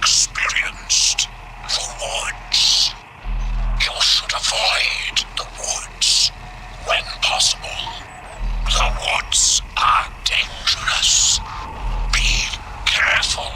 experienced the woods. You should avoid the woods when possible. The woods are dangerous. Be careful.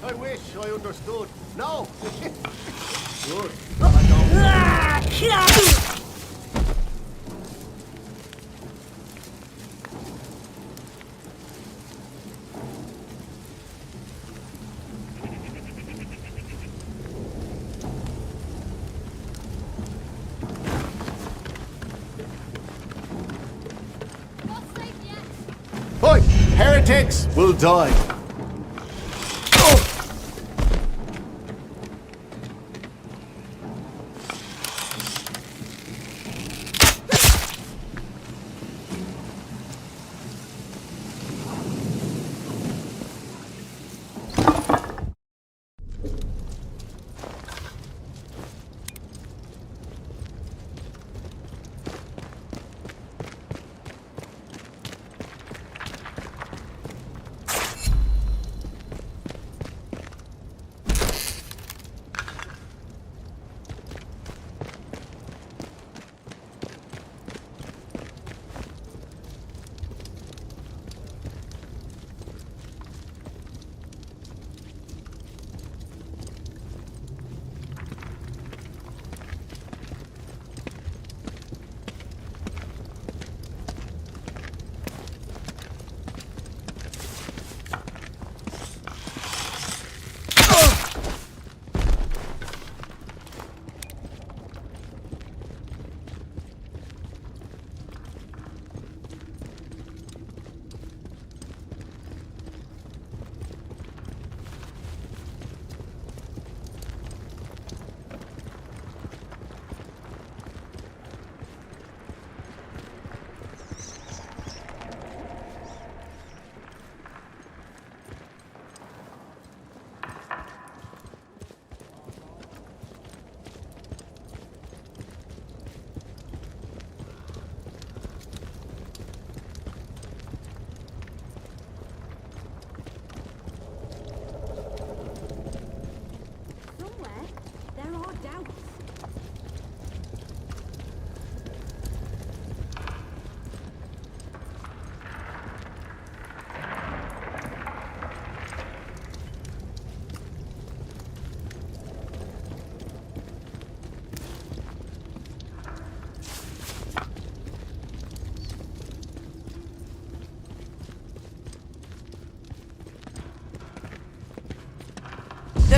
I wish I understood. No! Good. Oi! Heretics will die.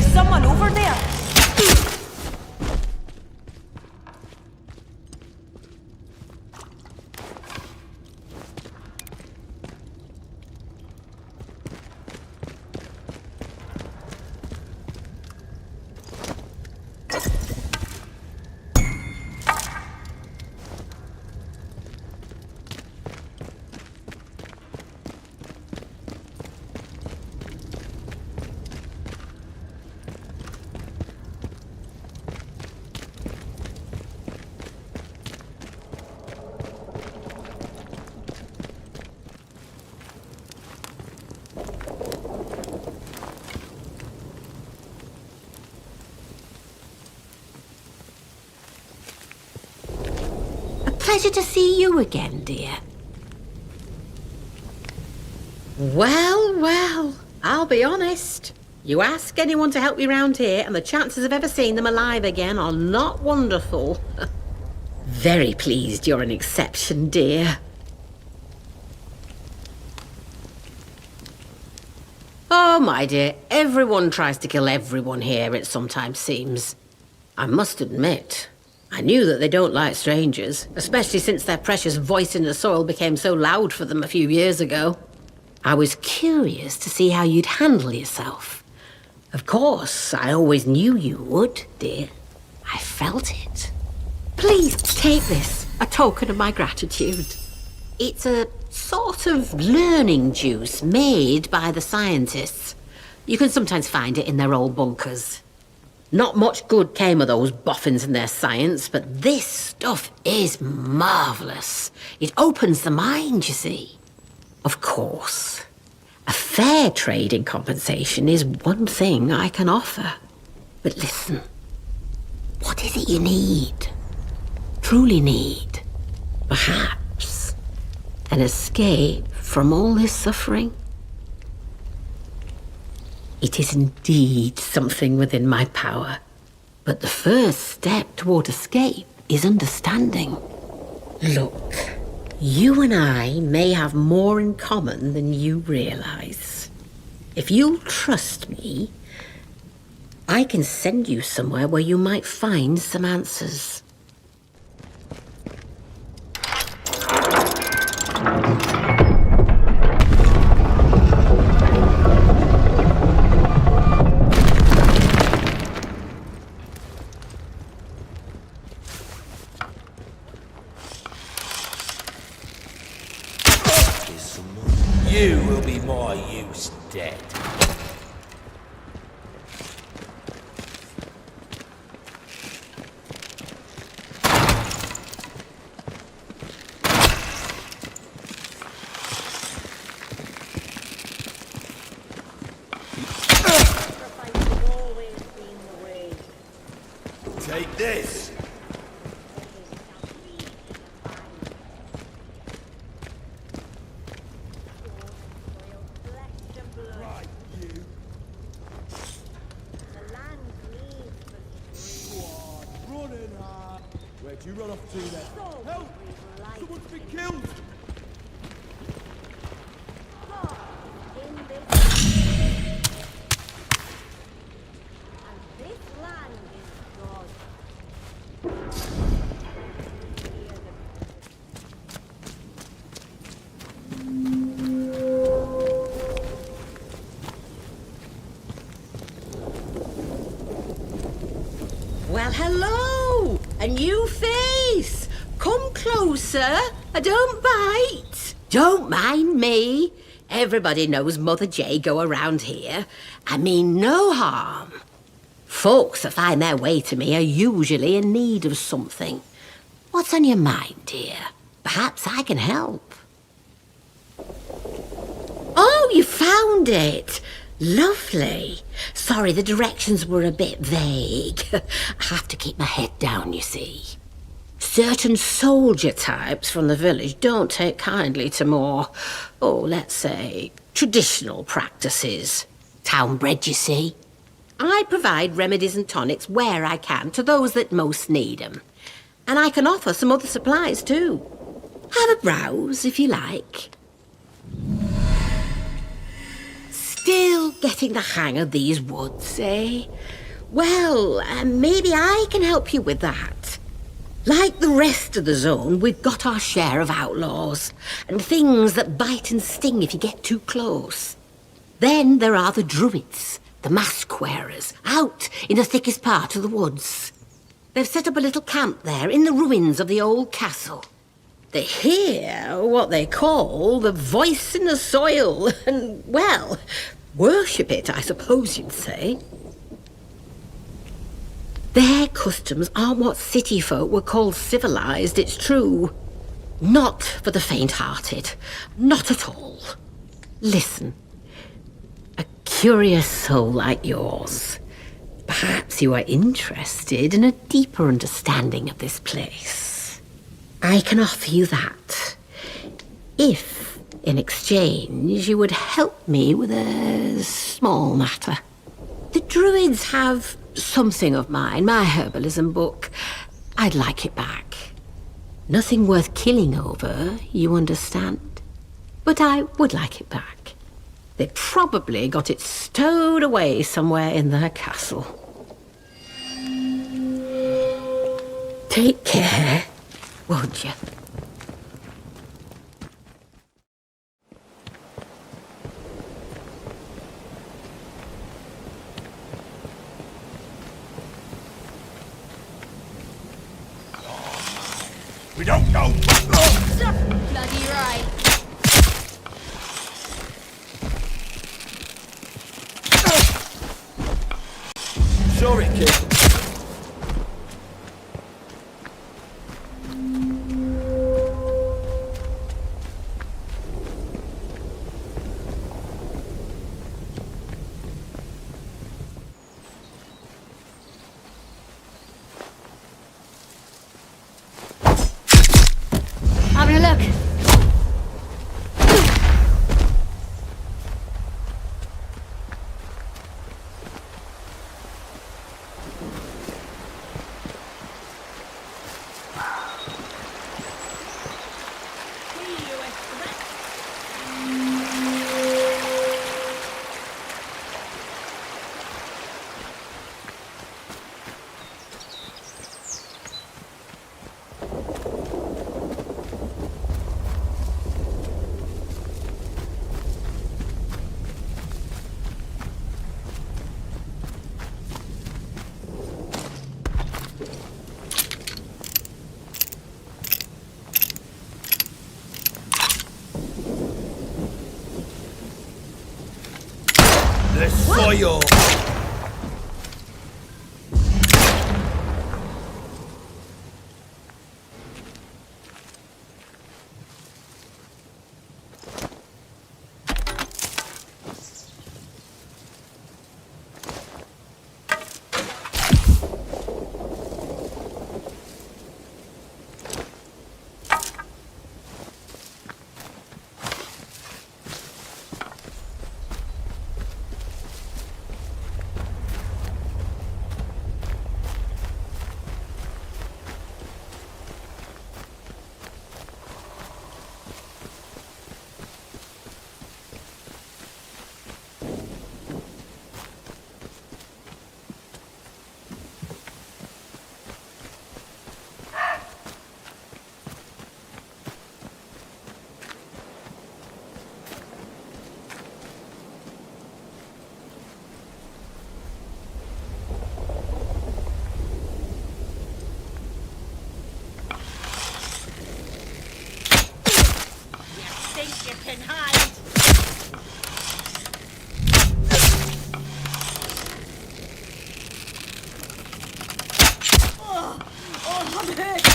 someone over there? Pleasure to see you again, dear. Well, I'll be honest. You ask anyone to help you round here, and the chances of ever seeing them alive again are not wonderful. Very pleased you're an exception, dear. Oh, my dear, everyone tries to kill everyone here, it sometimes seems. I must admit, I knew that they don't like strangers, especially since their precious voice in the soil became so loud for them a few years ago. I was curious to see how you'd handle yourself. Of course, I always knew you would, dear. I felt it. Please take this, a token of my gratitude. It's a sort of learning juice made by the scientists. You can sometimes find it in their old bunkers. Not much good came of those boffins and their science, but this stuff is marvellous. It opens the mind, you see. Of course, a fair trade in compensation is one thing I can offer. But listen, what is it you need? Truly need? Perhaps an escape from all this suffering? It is indeed something within my power. But the first step toward escape is understanding. Look, you and I may have more in common than you realize. If you'll trust me, I can send you somewhere where you might find some answers. You will be my use dead. Take this. Where'd you run off to then? Help! Someone's been killed! Well, hello! A new face! Come closer. Don't bite. Don't mind me. Everybody knows Mother J go around here. I mean no harm. Folks that find their way to me are usually in need of something. What's on your mind, dear? Perhaps I can help. Oh, you found it. Lovely. Sorry, the directions were a bit vague. I have to keep my head down, you see. Certain soldier types from the village don't take kindly to more, let's say, traditional practices. Town-bred, you see. I provide remedies and tonics where I can to those that most need them. And I can offer some other supplies too. Have a browse if you like. Still getting the hang of these woods, eh? Well, maybe I can help you with that. Like the rest of the zone, we've got our share of outlaws and things that bite and sting if you get too close. Then there are the druids, the mask wearers, out in the thickest part of the woods. They've set up a little camp there in the ruins of the old castle. They hear what they call the voice in the soil and, well, worship it, I suppose you'd say. Their customs aren't what city folk would call civilized, it's true. Not for the faint-hearted. Not at all. Listen. A curious soul like yours. Perhaps you are interested in a deeper understanding of this place. I can offer you that. If, in exchange, you would help me with a small matter. The druids have something of mine, my herbalism book. I'd like it back. Nothing worth killing over, you understand? But I would like it back. They probably got it stowed away somewhere in their castle. Take care, won't you? We don't know. Bloody right. Sorry, kid. Having a look. The soil. You can hide. Oh, I'm hurt.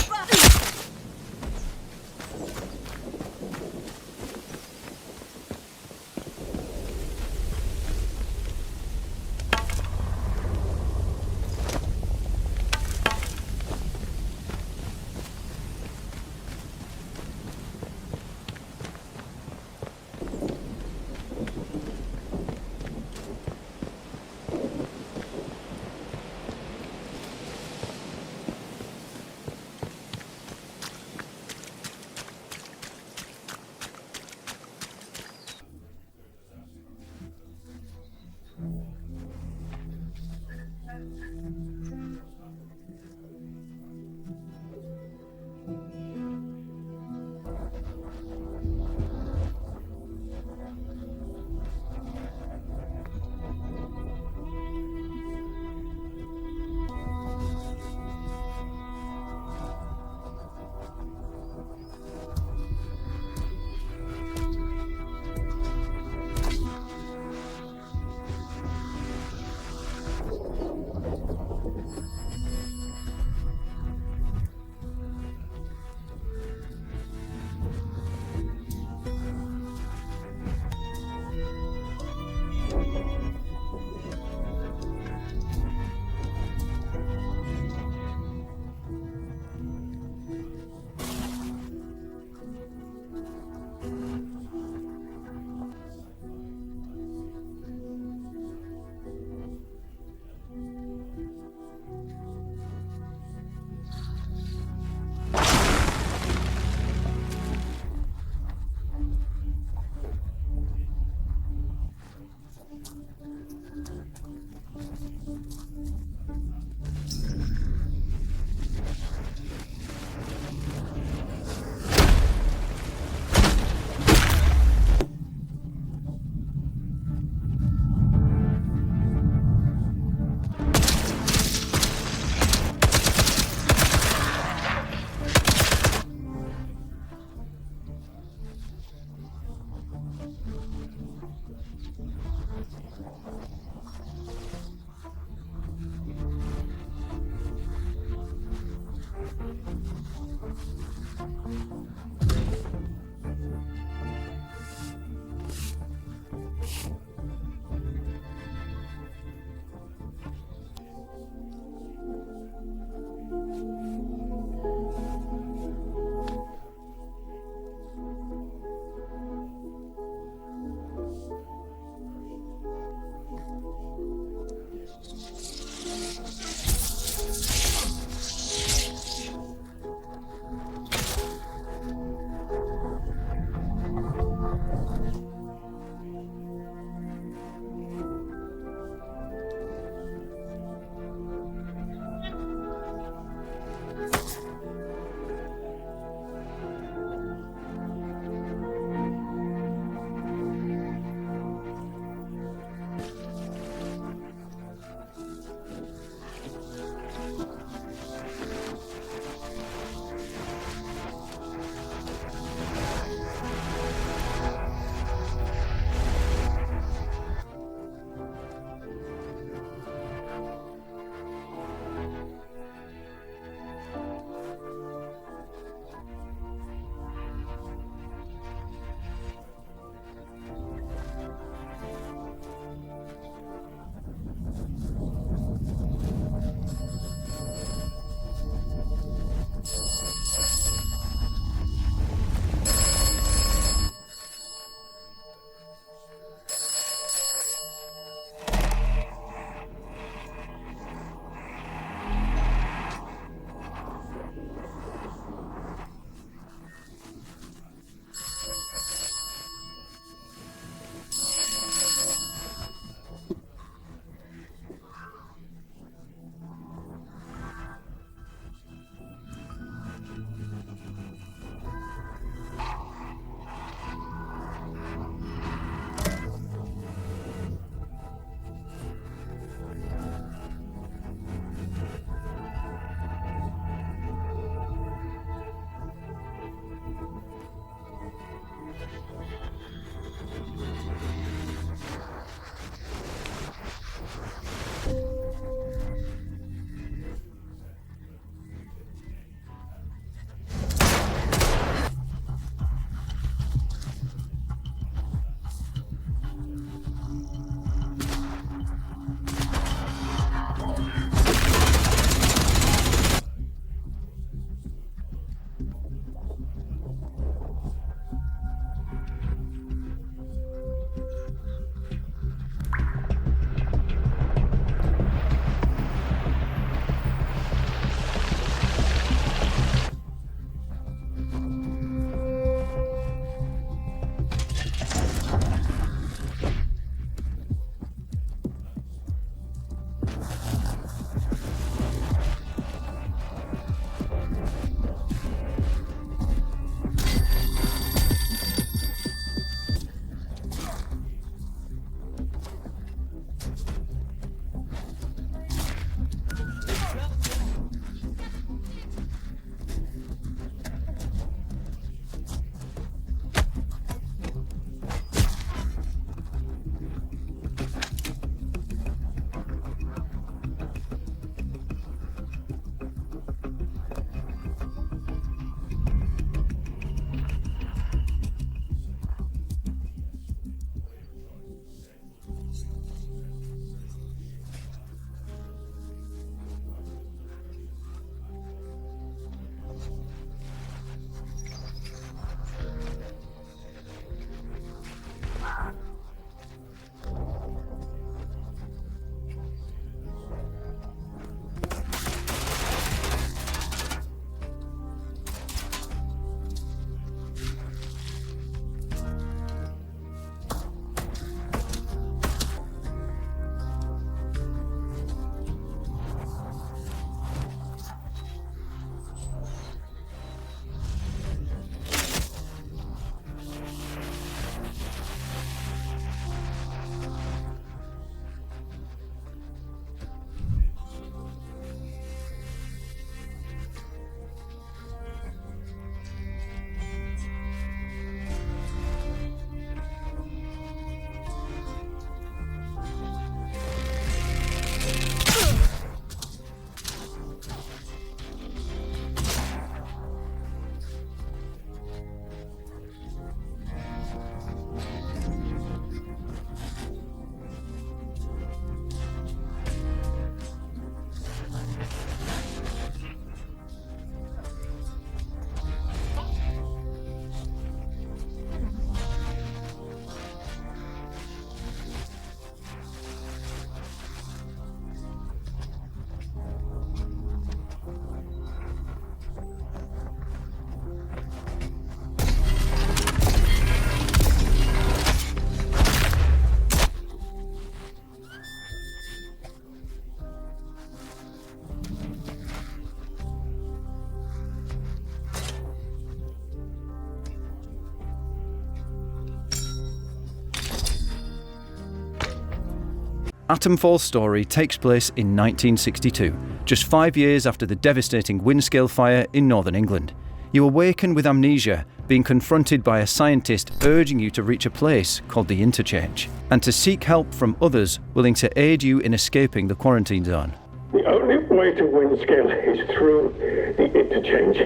Atomfall's story takes place in 1962, just 5 years after the devastating Windscale fire in northern England. You awaken with amnesia, being confronted by a scientist urging you to reach a place called the Interchange, and to seek help from others willing to aid you in escaping the quarantine zone. The only way to Windscale is through the Interchange.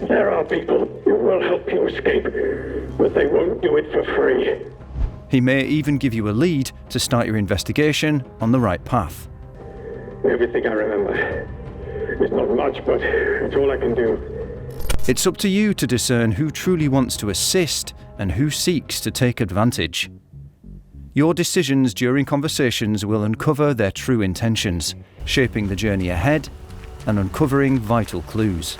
There are people who will help you escape, but they won't do it for free. He may even give you a lead to start your investigation on the right path. Everything I remember. It's not much, but it's all I can do. It's up to you to discern who truly wants to assist and who seeks to take advantage. Your decisions during conversations will uncover their true intentions, shaping the journey ahead and uncovering vital clues.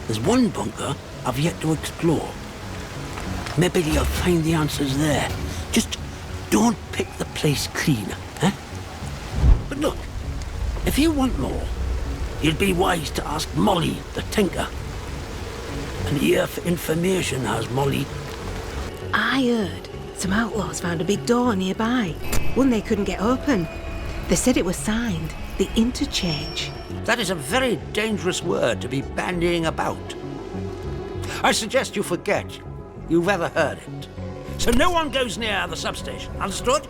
There's one bunker I've yet to explore. Maybe you'll find the answers there. Just don't pick the place clean, eh? But look, if you want more, you'd be wise to ask Molly, the tinker. An ear for information has Molly. I heard some outlaws found a big door nearby, one they couldn't get open. They said it was signed, the Interchange. That is a very dangerous word to be bandying about. I suggest you forget you've ever heard it. So no one goes near the substation, understood?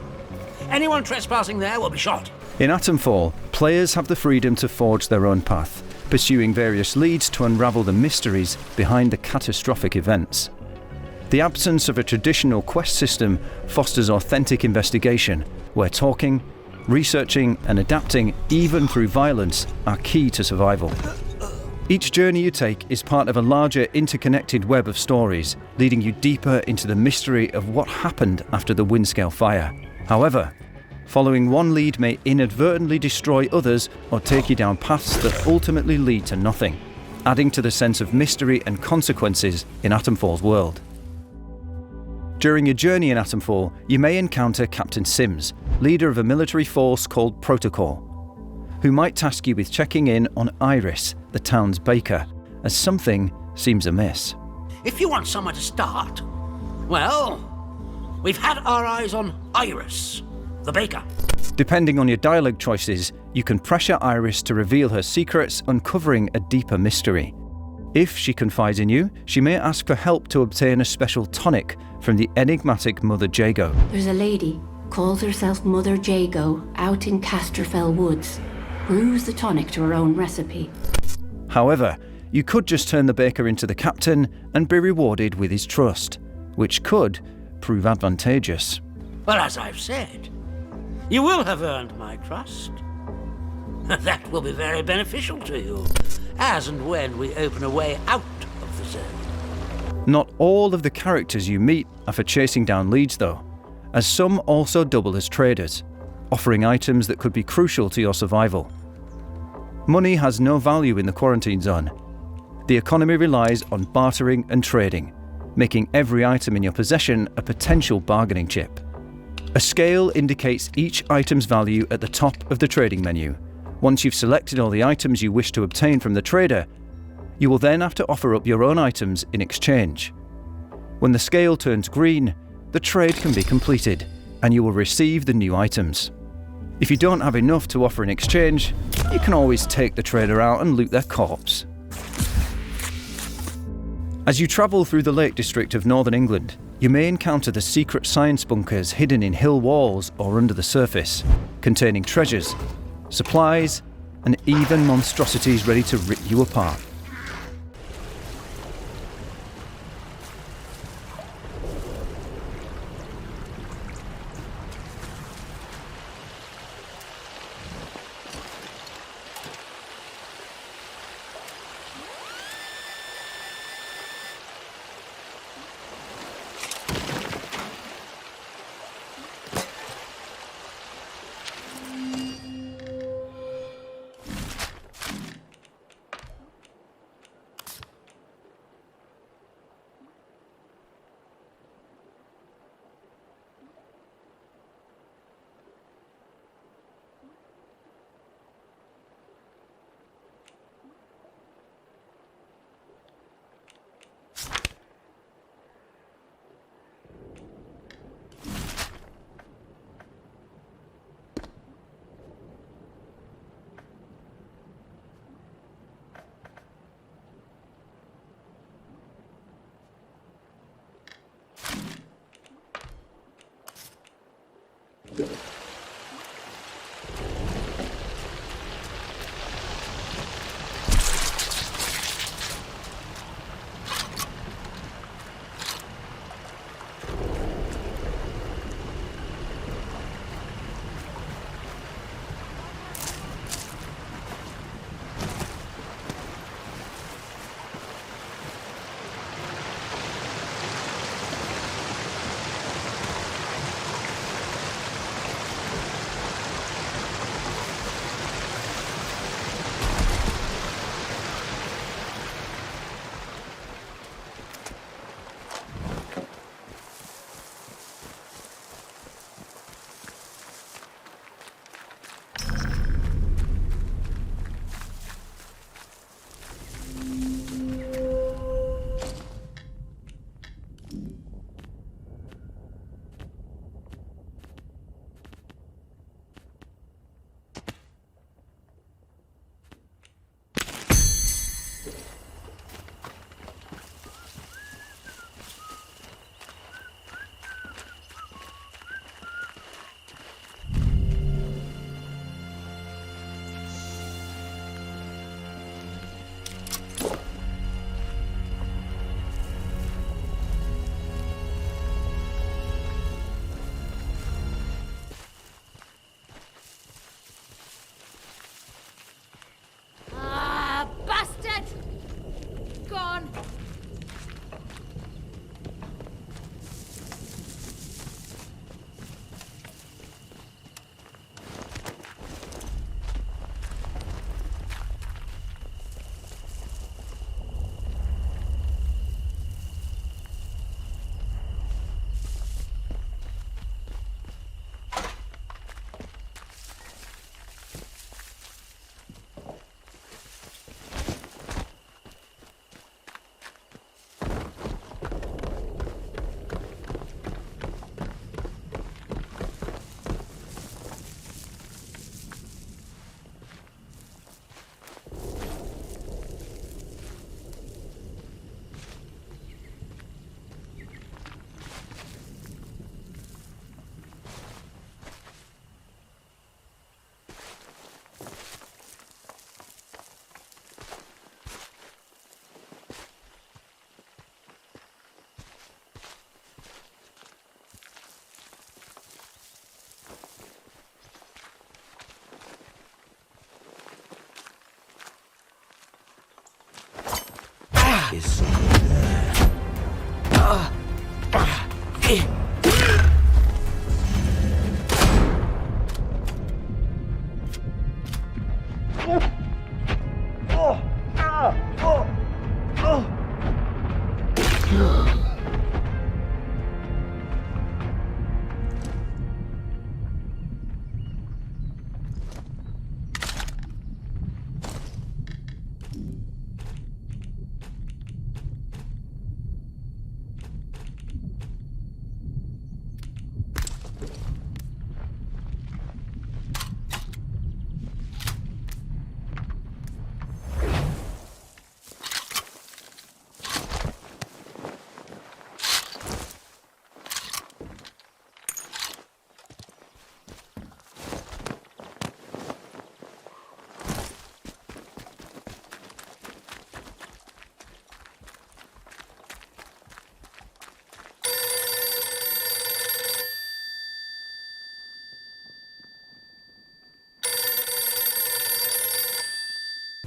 Anyone trespassing there will be shot. In Atomfall, players have the freedom to forge their own path, pursuing various leads to unravel the mysteries behind the catastrophic events. The absence of a traditional quest system fosters authentic investigation, where talking, researching and adapting, even through violence, are key to survival. Each journey you take is part of a larger interconnected web of stories, leading you deeper into the mystery of what happened after the Windscale fire. However, following one lead may inadvertently destroy others or take you down paths that ultimately lead to nothing, adding to the sense of mystery and consequences in Atomfall's world. During your journey in Atomfall, you may encounter Captain Sims, leader of a military force called Protocol, who might task you with checking in on Iris, the town's baker, as something seems amiss. If you want somewhere to start, well, we've had our eyes on Iris, the baker. Depending on your dialogue choices, you can pressure Iris to reveal her secrets, uncovering a deeper mystery. If she confides in you, she may ask for help to obtain a special tonic from the enigmatic Mother Jago. There's a lady, calls herself Mother Jago, out in Casterfell Woods. Brews the tonic to her own recipe. However, you could just turn the baker into the captain and be rewarded with his trust, which could prove advantageous. Well, as I've said, you will have earned my trust. That will be very beneficial to you, as and when we open a way out of the zone. Not all of the characters you meet are for chasing down leads though, as some also double as traders, offering items that could be crucial to your survival. Money has no value in the quarantine zone. The economy relies on bartering and trading, making every item in your possession a potential bargaining chip. A scale indicates each item's value at the top of the trading menu. Once you've selected all the items you wish to obtain from the trader, you will then have to offer up your own items in exchange. When the scale turns green, the trade can be completed, and you will receive the new items. If you don't have enough to offer in exchange, you can always take the trader out and loot their corpse. As you travel through the Lake District of Northern England, you may encounter the secret science bunkers hidden in hill walls or under the surface, containing treasures, supplies, and even monstrosities ready to rip you apart. Is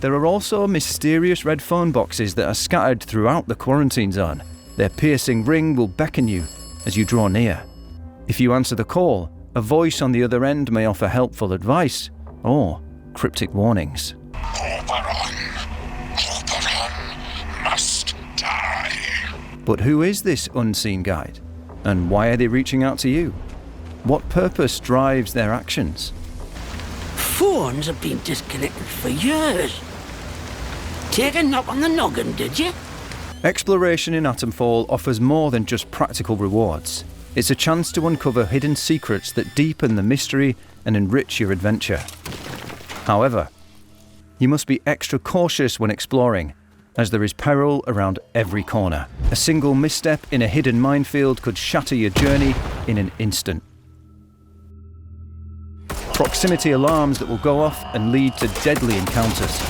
There are also mysterious red phone boxes that are scattered throughout the quarantine zone. Their piercing ring will beckon you as you draw near. If you answer the call, a voice on the other end may offer helpful advice or cryptic warnings. Oberon must die. But who is this unseen guide? And why are they reaching out to you? What purpose drives their actions? phones have been disconnected for years. Take a knock on the noggin, did you? Exploration in Atomfall offers more than just practical rewards. It's a chance to uncover hidden secrets that deepen the mystery and enrich your adventure. However, you must be extra cautious when exploring, as there is peril around every corner. A single misstep in a hidden minefield could shatter your journey in an instant. proximity alarms that will go off and lead to deadly encounters.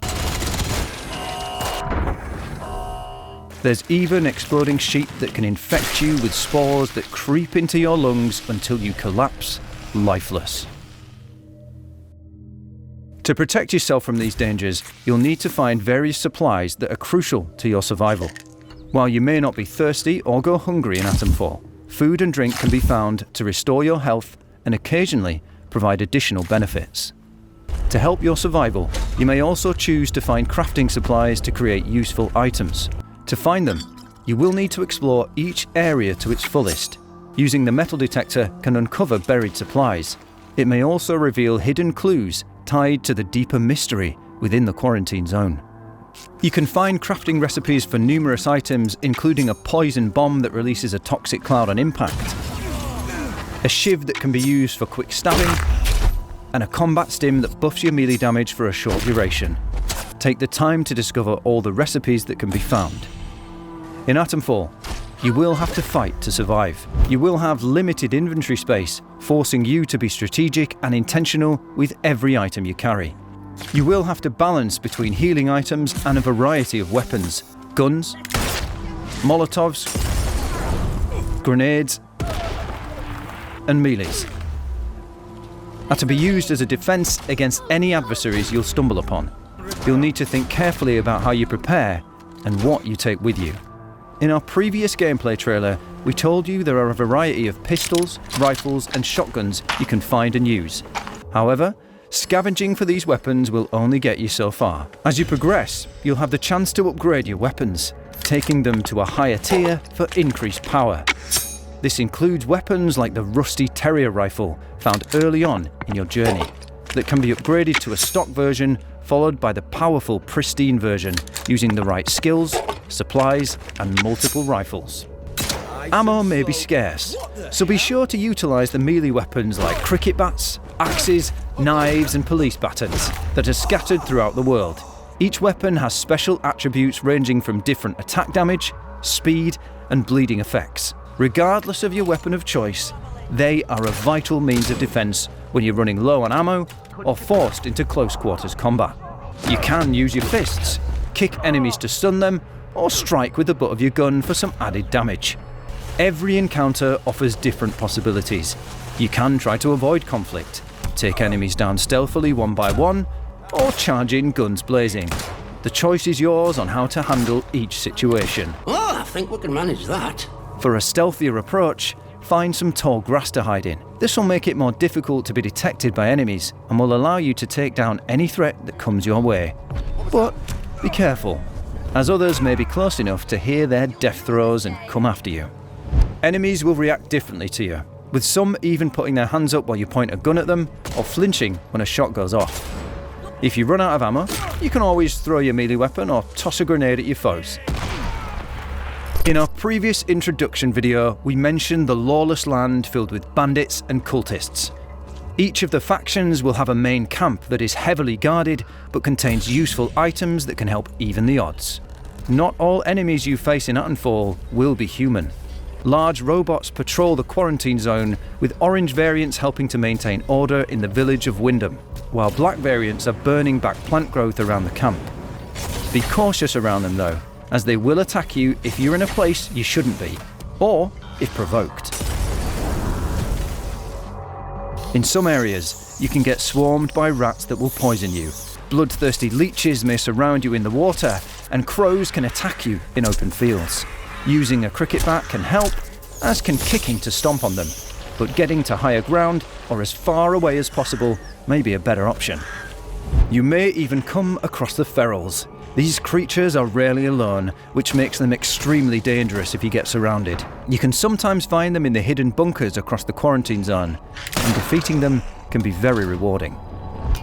There's even exploding sheep that can infect you with spores that creep into your lungs until you collapse, lifeless. To protect yourself from these dangers, you'll need to find various supplies that are crucial to your survival. While you may not be thirsty or go hungry in Atomfall, food and drink can be found to restore your health and occasionally provide additional benefits. To help your survival, you may also choose to find crafting supplies to create useful items. To find them, you will need to explore each area to its fullest. Using the metal detector can uncover buried supplies. It may also reveal hidden clues tied to the deeper mystery within the quarantine zone. You can find crafting recipes for numerous items, including a poison bomb that releases a toxic cloud on impact, a shiv that can be used for quick stabbing, and a combat stim that buffs your melee damage for a short duration. Take the time to discover all the recipes that can be found. In Atomfall, you will have to fight to survive. You will have limited inventory space, forcing you to be strategic and intentional with every item you carry. You will have to balance between healing items and a variety of weapons, guns, Molotovs, grenades, and melees, are to be used as a defense against any adversaries you'll stumble upon. You'll need to think carefully about how you prepare and what you take with you. In our previous gameplay trailer, we told you there are a variety of pistols, rifles, and shotguns you can find and use. However, scavenging for these weapons will only get you so far. As you progress, you'll have the chance to upgrade your weapons, taking them to a higher tier for increased power. This includes weapons like the rusty terrier rifle found early on in your journey, that can be upgraded to a stock version followed by the powerful pristine version using the right skills, supplies, and multiple rifles. Ammo may be scarce, so be sure to utilise the melee weapons like cricket bats, axes, knives, and police batons that are scattered throughout the world. Each weapon has special attributes ranging from different attack damage, speed, and bleeding effects. Regardless of your weapon of choice, they are a vital means of defence when you're running low on ammo or forced into close quarters combat. You can use your fists, kick enemies to stun them, or strike with the butt of your gun for some added damage. Every encounter offers different possibilities. You can try to avoid conflict, take enemies down stealthily one by one, or charge in guns blazing. The choice is yours on how to handle each situation. Oh, I think we can manage that. For a stealthier approach, find some tall grass to hide in. This will make it more difficult to be detected by enemies and will allow you to take down any threat that comes your way. But be careful, as others may be close enough to hear their death throes and come after you. Enemies will react differently to you, with some even putting their hands up while you point a gun at them or flinching when a shot goes off. If you run out of ammo, you can always throw your melee weapon or toss a grenade at your foes. In our previous introduction video, we mentioned the lawless land filled with bandits and cultists. Each of the factions will have a main camp that is heavily guarded but contains useful items that can help even the odds. Not all enemies you face in Atomfall will be human. Large robots patrol the quarantine zone, with orange variants helping to maintain order in the village of Wyndham, while black variants are burning back plant growth around the camp. Be cautious around them though, as they will attack you if you're in a place you shouldn't be, or if provoked. In some areas, you can get swarmed by rats that will poison you. Bloodthirsty leeches may surround you in the water, and crows can attack you in open fields. Using a cricket bat can help, as can kicking to stomp on them, but getting to higher ground or as far away as possible may be a better option. You may even come across the ferals. These creatures are rarely alone, which makes them extremely dangerous if you get surrounded. You can sometimes find them in the hidden bunkers across the quarantine zone, and defeating them can be very rewarding.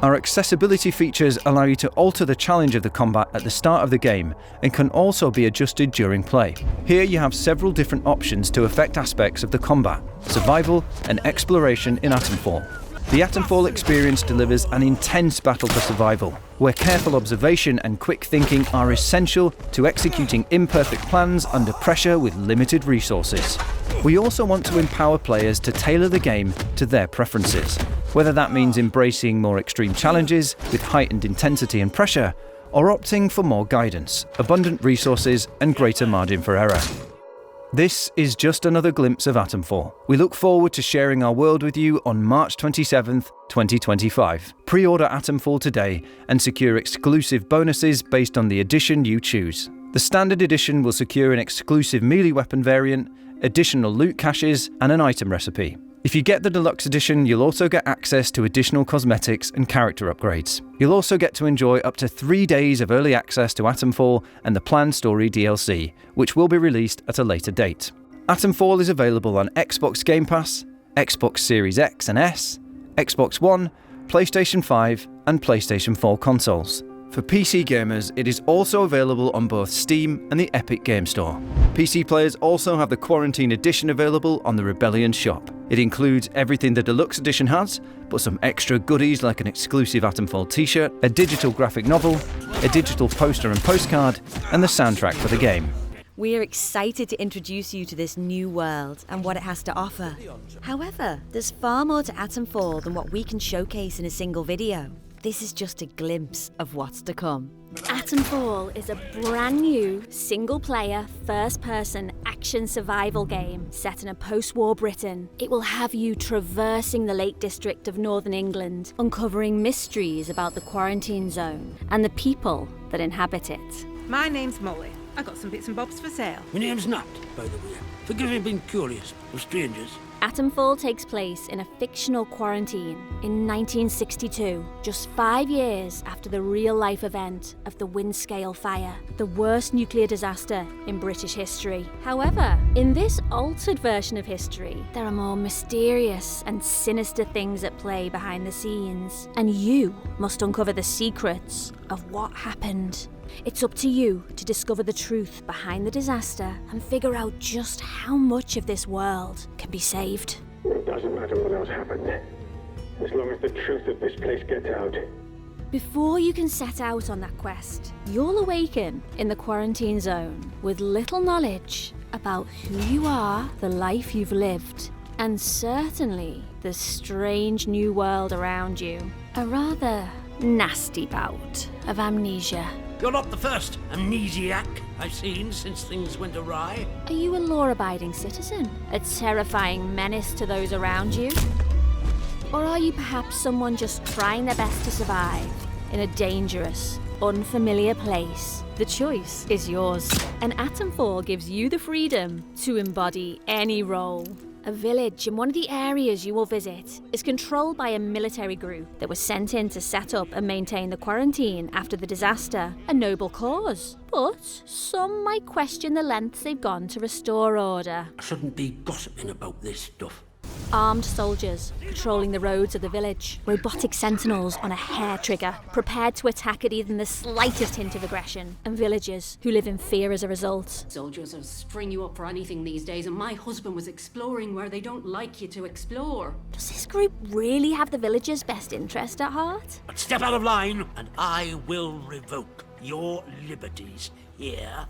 Our accessibility features allow you to alter the challenge of the combat at the start of the game and can also be adjusted during play. Here you have several different options to affect aspects of the combat, survival, and exploration in Atomfall. The Atomfall experience delivers an intense battle for survival, where careful observation and quick thinking are essential to executing imperfect plans under pressure with limited resources. We also want to empower players to tailor the game to their preferences, whether that means embracing more extreme challenges with heightened intensity and pressure, or opting for more guidance, abundant resources, and greater margin for error. This is just another glimpse of Atomfall. We look forward to sharing our world with you on March 27th, 2025. Pre-order Atomfall today and secure exclusive bonuses based on the edition you choose. The standard edition will secure an exclusive melee weapon variant, additional loot caches, and an item recipe. If you get the deluxe edition, you'll also get access to additional cosmetics and character upgrades. You'll also get to enjoy up to 3 days of early access to Atomfall and the planned story DLC, which will be released at a later date. Atomfall is available on Xbox Game Pass, Xbox Series X and S, Xbox One, PlayStation 5, and PlayStation 4 consoles. For PC gamers, it is also available on both Steam and the Epic Game Store. PC players also have the Quarantine Edition available on the Rebellion shop. It includes everything the Deluxe Edition has, but some extra goodies like an exclusive Atomfall t-shirt, a digital graphic novel, a digital poster and postcard, and the soundtrack for the game. We are excited to introduce you to this new world and what it has to offer. However, there's far more to Atomfall than what we can showcase in a single video. This is just a glimpse of what's to come. Atomfall is a brand new, single-player, first-person action survival game set in a post-war Britain. It will have you traversing the Lake District of Northern England, uncovering mysteries about the quarantine zone and the people that inhabit it. My name's Molly. I got some bits and bobs for sale. My name's Nat, by the way. Forgive me being curious of strangers. Atomfall takes place in a fictional quarantine in 1962, just 5 years after the real-life event of the Windscale Fire, the worst nuclear disaster in British history. However, in this altered version of history, there are more mysterious and sinister things at play behind the scenes, and you must uncover the secrets of what happened. It's up to you to discover the truth behind the disaster and figure out just how much of this world can be saved. It doesn't matter what else happened, as long as the truth of this place gets out. Before you can set out on that quest, you'll awaken in the quarantine zone with little knowledge about who you are, the life you've lived, and certainly the strange new world around you. A rather nasty bout of amnesia. You're not the first amnesiac I've seen since things went awry. Are you a law-abiding citizen? A terrifying menace to those around you? Or are you perhaps someone just trying their best to survive in a dangerous, unfamiliar place? The choice is yours. And Atomfall gives you the freedom to embody any role. A village in one of the areas you will visit is controlled by a military group that was sent in to set up and maintain the quarantine after the disaster. A noble cause. But some might question the lengths they've gone to restore order. I shouldn't be gossiping about this stuff. Armed soldiers patrolling the roads of the village. Robotic sentinels on a hair trigger, prepared to attack at even the slightest hint of aggression. And villagers who live in fear as a result. Soldiers will spring you up for anything these days, and my husband was exploring where they don't like you to explore. Does this group really have the villagers' best interest at heart? But step out of line, and I will revoke your liberties here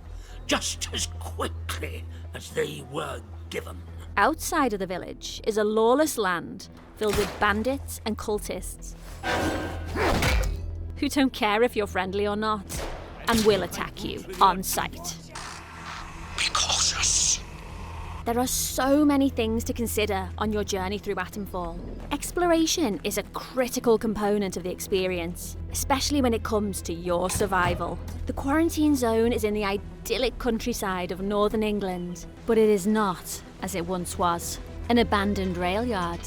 just as quickly as they were given. Outside of the village is a lawless land filled with bandits and cultists who don't care if you're friendly or not and will attack you on sight. Be cautious. There are so many things to consider on your journey through Atomfall. Exploration is a critical component of the experience, especially when it comes to your survival. The quarantine zone is in the idyllic countryside of northern England, but it is not as it once was. An abandoned rail yard,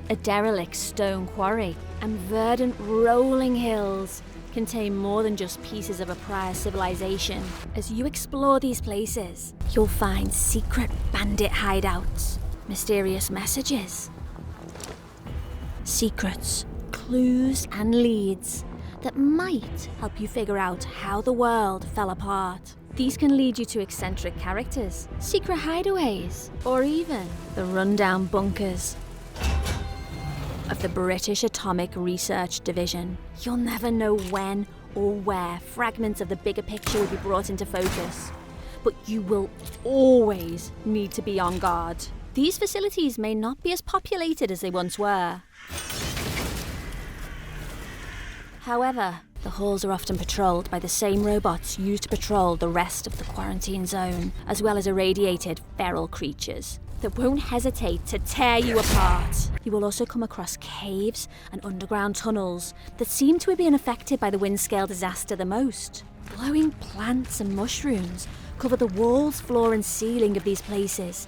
a derelict stone quarry, and verdant rolling hills contain more than just pieces of a prior civilization. As you explore these places, you'll find secret bandit hideouts, mysterious messages, secrets, clues, and leads that might help you figure out how the world fell apart. These can lead you to eccentric characters, secret hideaways, or even the rundown bunkers of the British Atomic Research Division. You'll never know when or where fragments of the bigger picture will be brought into focus, but you will always need to be on guard. These facilities may not be as populated as they once were. However, the halls are often patrolled by the same robots used to patrol the rest of the quarantine zone, as well as irradiated feral creatures that won't hesitate to tear you apart. You will also come across caves and underground tunnels that seem to have been affected by the wind-scale disaster the most. Glowing plants and mushrooms cover the walls, floor and ceiling of these places,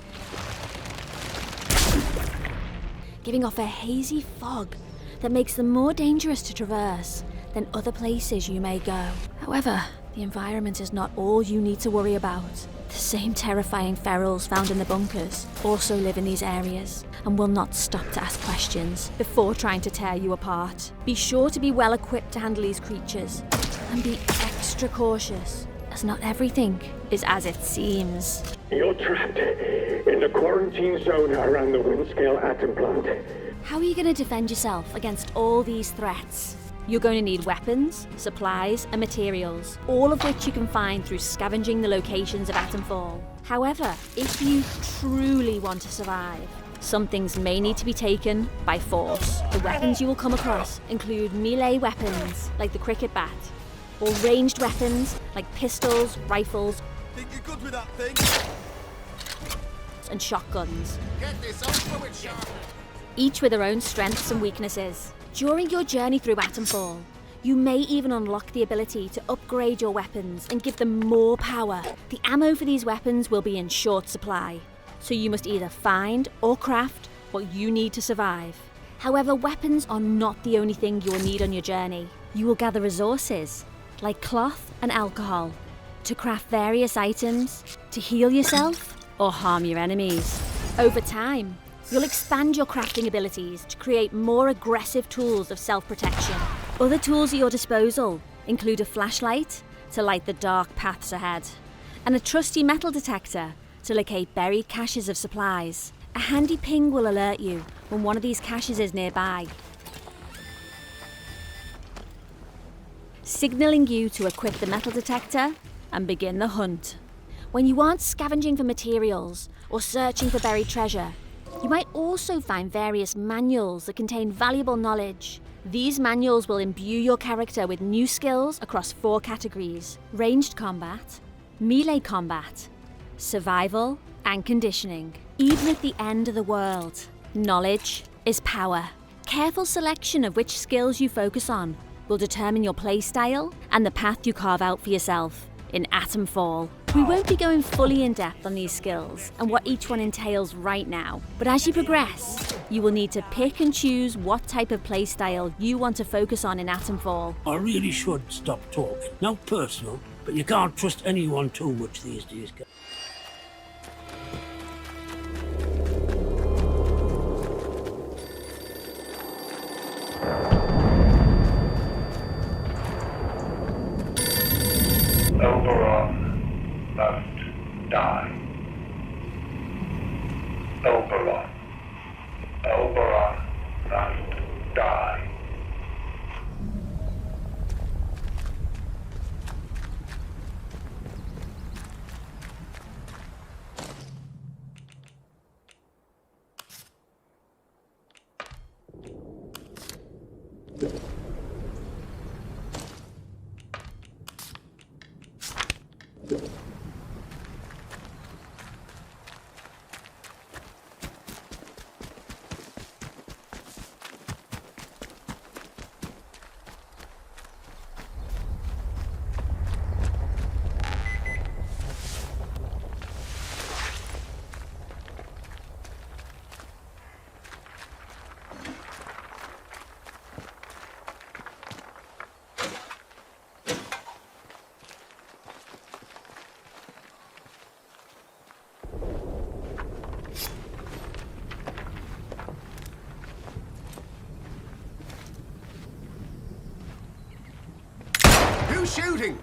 giving off a hazy fog that makes them more dangerous to traverse than other places you may go. However, the environment is not all you need to worry about. The same terrifying ferals found in the bunkers also live in these areas and will not stop to ask questions before trying to tear you apart. Be sure to be well equipped to handle these creatures and be extra cautious, as not everything is as it seems. You're trapped in the quarantine zone around the Windscale atom plant. How are you going to defend yourself against all these threats? You're going to need weapons, supplies, and materials, all of which you can find through scavenging the locations of Atomfall. However, if you truly want to survive, some things may need to be taken by force. The weapons you will come across include melee weapons, like the cricket bat, or ranged weapons, like pistols, rifles, Think you're good with that thing? and shotguns, Get this over with, Sharp. each with their own strengths and weaknesses. During your journey through Atomfall, you may even unlock the ability to upgrade your weapons and give them more power. The ammo for these weapons will be in short supply, so you must either find or craft what you need to survive. However, weapons are not the only thing you will need on your journey. You will gather resources, like cloth and alcohol, to craft various items, to heal yourself, or harm your enemies. Over time, you'll expand your crafting abilities to create more aggressive tools of self-protection. Other tools at your disposal include a flashlight to light the dark paths ahead, and a trusty metal detector to locate buried caches of supplies. A handy ping will alert you when one of these caches is nearby, signalling you to equip the metal detector and begin the hunt. When you aren't scavenging for materials or searching for buried treasure, you might also find various manuals that contain valuable knowledge. These manuals will imbue your character with new skills across 4 categories: ranged combat, melee combat, survival, and conditioning. Even at the end of the world, knowledge is power. Careful selection of which skills you focus on will determine your playstyle and the path you carve out for yourself in Atomfall. We won't be going fully in depth on these skills and what each one entails right now, but as you progress, you will need to pick and choose what type of playstyle you want to focus on in Atomfall. I really should stop talking. Not personal, but you can't trust anyone too much these days. Oberon must die. Oberon. Oberon must die. Who's shooting?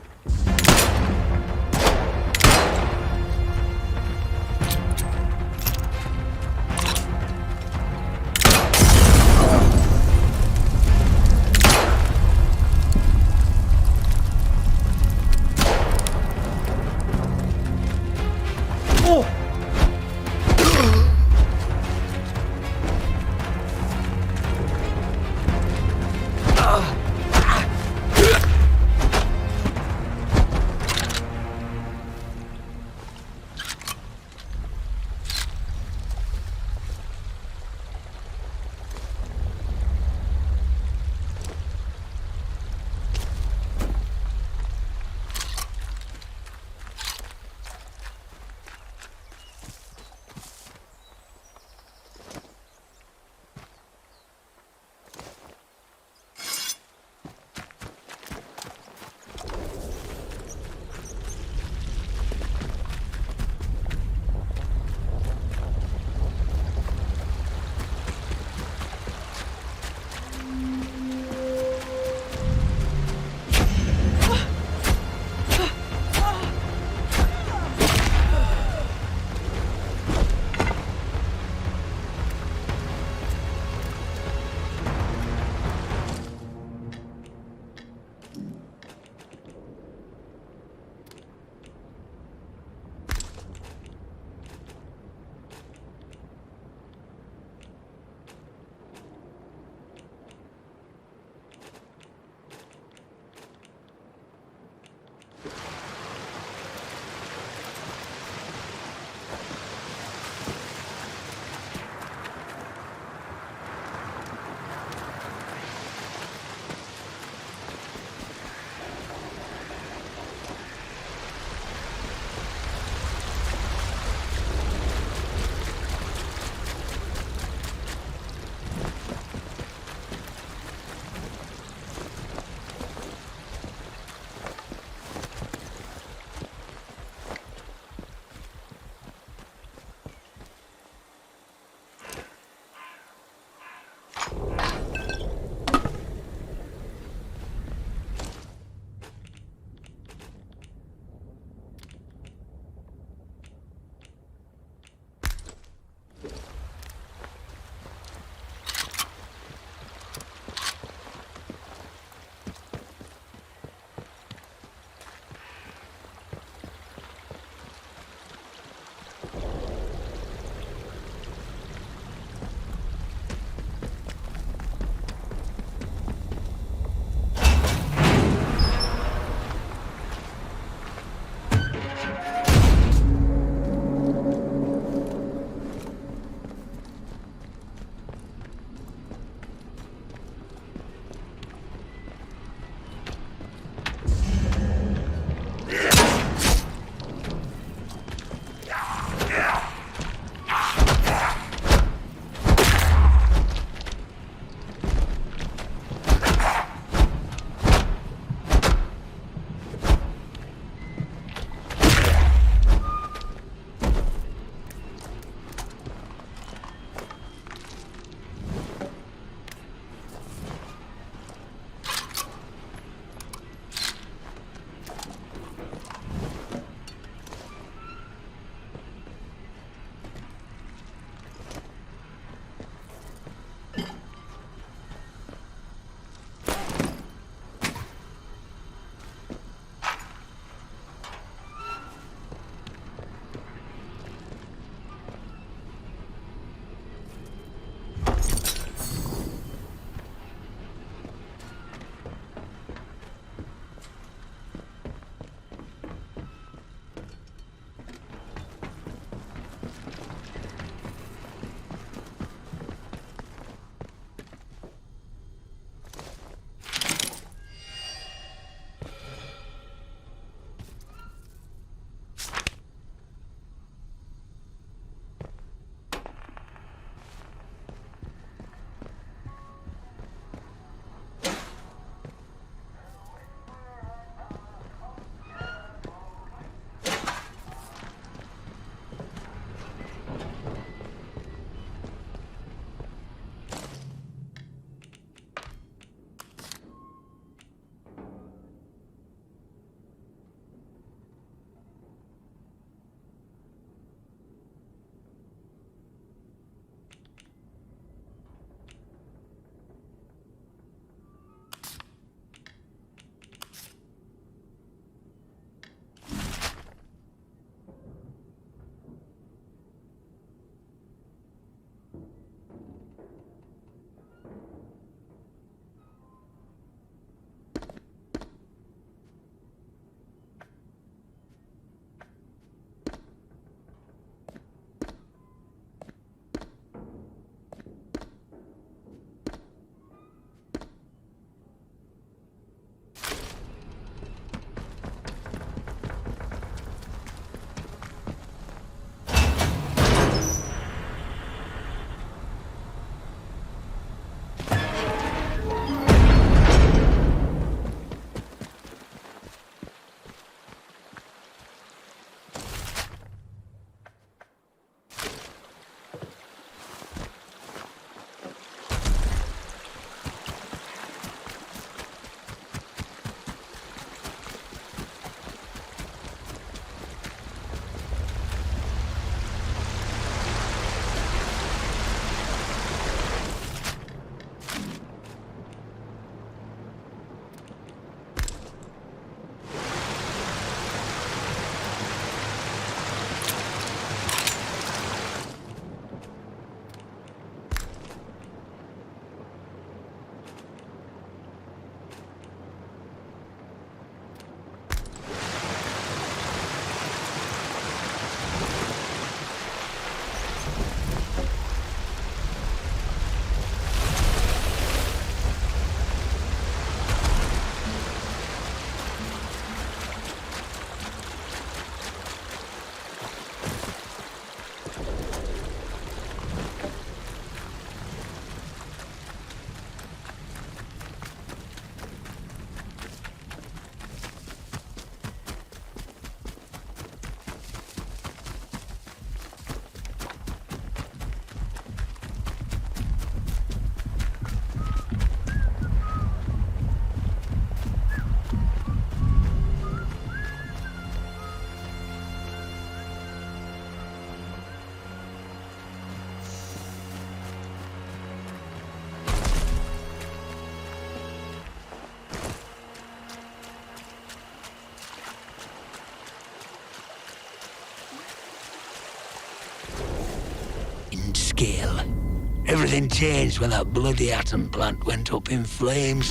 Everything changed when that bloody atom plant went up in flames.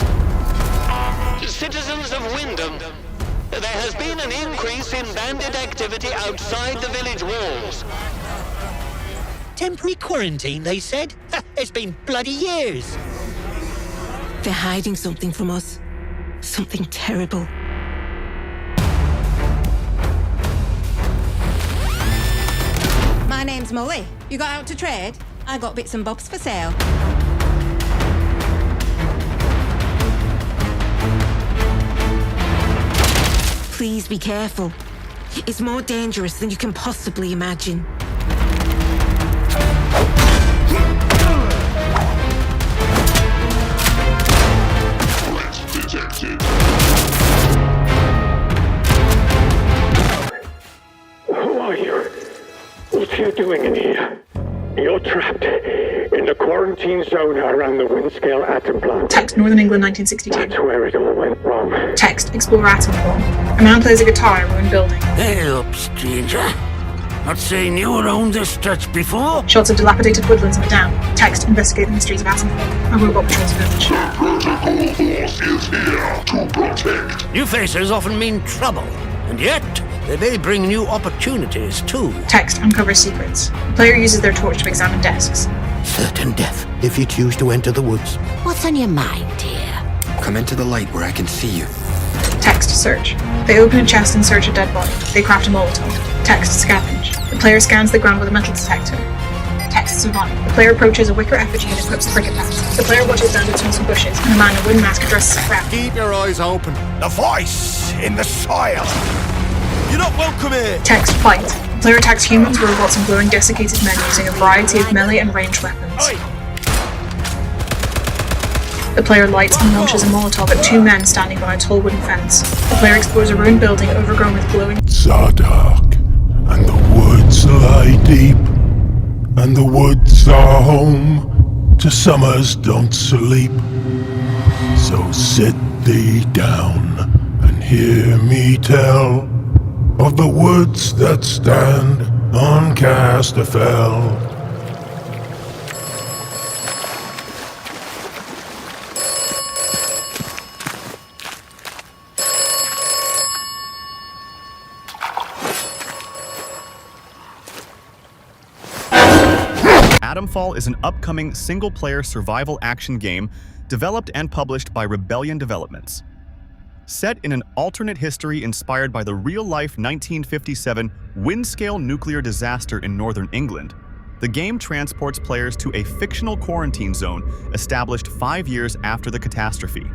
Citizens of Wyndham, there has been an increase in bandit activity outside the village walls. Temporary quarantine, they said? It's been bloody years. They're hiding something from us. Something terrible. My name's Molly. You got out to trade? I got bits and bobs for sale. Please be careful. It's more dangerous than you can possibly imagine. Detected. Who are you? What are you doing in here? You're trapped in the quarantine zone around the Windscale atom plant. Text, Northern England, 1962. That's where it all went wrong. Text, explore Atomfall. A man plays a guitar in a ruined building. Hey up, stranger. Not saying you were on this stretch before. Shots of dilapidated woodlands and a dam. Text, investigate the mysteries of Atomfall. A robot patrols the village. The protocol force is here to protect. New faces often mean trouble, and yet they may bring new opportunities too. Text, uncovers secrets. The player uses their torch to examine desks. Certain death if you choose to enter the woods. What's on your mind, dear? Come into the light where I can see you. Text, search. They open a chest and search a dead body. They craft a Molotov. Text, scavenge. The player scans the ground with a metal detector. Text, survive. The player approaches a wicker effigy and equips a cricket bat. The player watches bandits from some bushes, and a man in a wooden mask addresses a crowd. Keep your eyes open. The voice in the soil. You're not welcome here. Text, fight. The player attacks humans, robots, and glowing desiccated men using a variety of melee and ranged weapons. Oi. The player lights and launches a Molotov at two men standing by a tall wooden fence. The player explores a ruined building overgrown with glowing... It's dark, and the woods lie deep, and the woods are home to summers don't sleep. So sit thee down and hear me tell of the woods that stand on Casterfell. Atomfall is an upcoming single-player survival action game developed and published by Rebellion Developments. Set in an alternate history inspired by the real-life 1957 Windscale nuclear disaster in northern England, the game transports players to a fictional quarantine zone established 5 years after the catastrophe.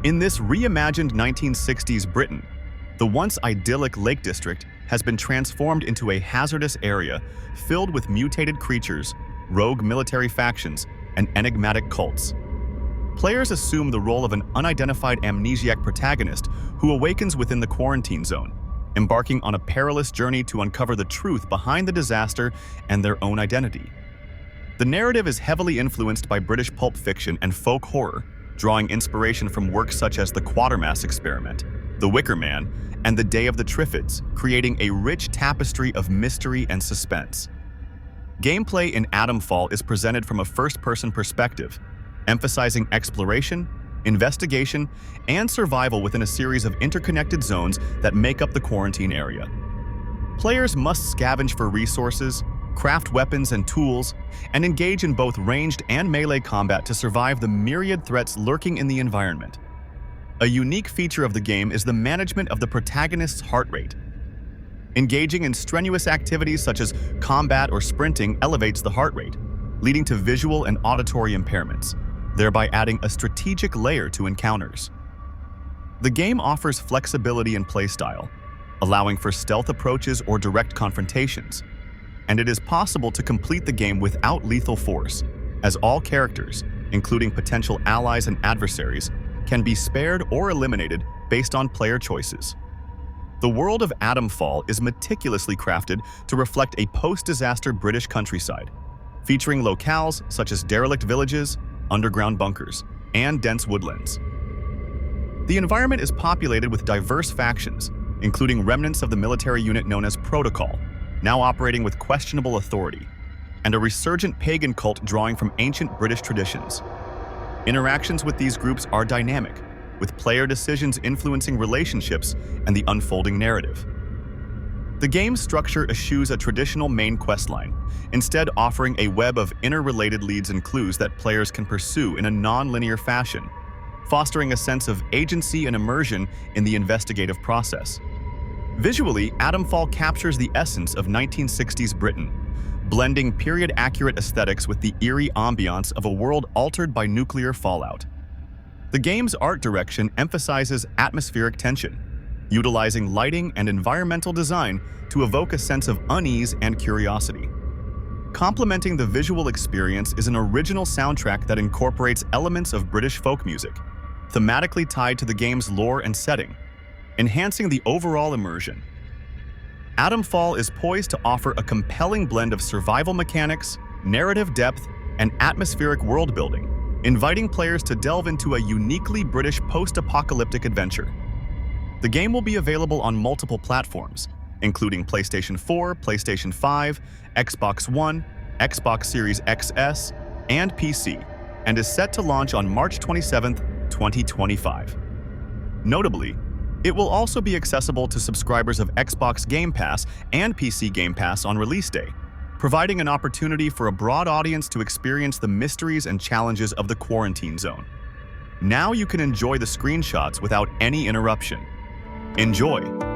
In this reimagined 1960s Britain, the once idyllic Lake District has been transformed into a hazardous area filled with mutated creatures, rogue military factions, and enigmatic cults. Players assume the role of an unidentified amnesiac protagonist who awakens within the quarantine zone, embarking on a perilous journey to uncover the truth behind the disaster and their own identity. The narrative is heavily influenced by British pulp fiction and folk horror, drawing inspiration from works such as The Quatermass Experiment, The Wicker Man, and The Day of the Triffids, creating a rich tapestry of mystery and suspense. Gameplay in Atomfall is presented from a first-person perspective, emphasizing exploration, investigation, and survival within a series of interconnected zones that make up the quarantine area. Players must scavenge for resources, craft weapons and tools, and engage in both ranged and melee combat to survive the myriad threats lurking in the environment. A unique feature of the game is the management of the protagonist's heart rate. Engaging in strenuous activities such as combat or sprinting elevates the heart rate, leading to visual and auditory impairments, thereby adding a strategic layer to encounters. The game offers flexibility in playstyle, allowing for stealth approaches or direct confrontations, and it is possible to complete the game without lethal force, as all characters, including potential allies and adversaries, can be spared or eliminated based on player choices. The world of Atomfall is meticulously crafted to reflect a post-disaster British countryside, featuring locales such as derelict villages, underground bunkers, and dense woodlands. The environment is populated with diverse factions, including remnants of the military unit known as Protocol, now operating with questionable authority, and a resurgent pagan cult drawing from ancient British traditions. Interactions with these groups are dynamic, with player decisions influencing relationships and the unfolding narrative. The game's structure eschews a traditional main questline, instead offering a web of interrelated leads and clues that players can pursue in a non-linear fashion, fostering a sense of agency and immersion in the investigative process. Visually, Atomfall captures the essence of 1960s Britain, blending period-accurate aesthetics with the eerie ambiance of a world altered by nuclear fallout. The game's art direction emphasizes atmospheric tension, utilizing lighting and environmental design to evoke a sense of unease and curiosity. Complementing the visual experience is an original soundtrack that incorporates elements of British folk music, thematically tied to the game's lore and setting, enhancing the overall immersion. Atomfall is poised to offer a compelling blend of survival mechanics, narrative depth, and atmospheric world-building, inviting players to delve into a uniquely British post-apocalyptic adventure. The game will be available on multiple platforms, including PlayStation 4, PlayStation 5, Xbox One, Xbox Series XS, and PC, and is set to launch on March 27, 2025. Notably, it will also be accessible to subscribers of Xbox Game Pass and PC Game Pass on release day, providing an opportunity for a broad audience to experience the mysteries and challenges of the quarantine zone. Now you can enjoy the screenshots without any interruption. Enjoy!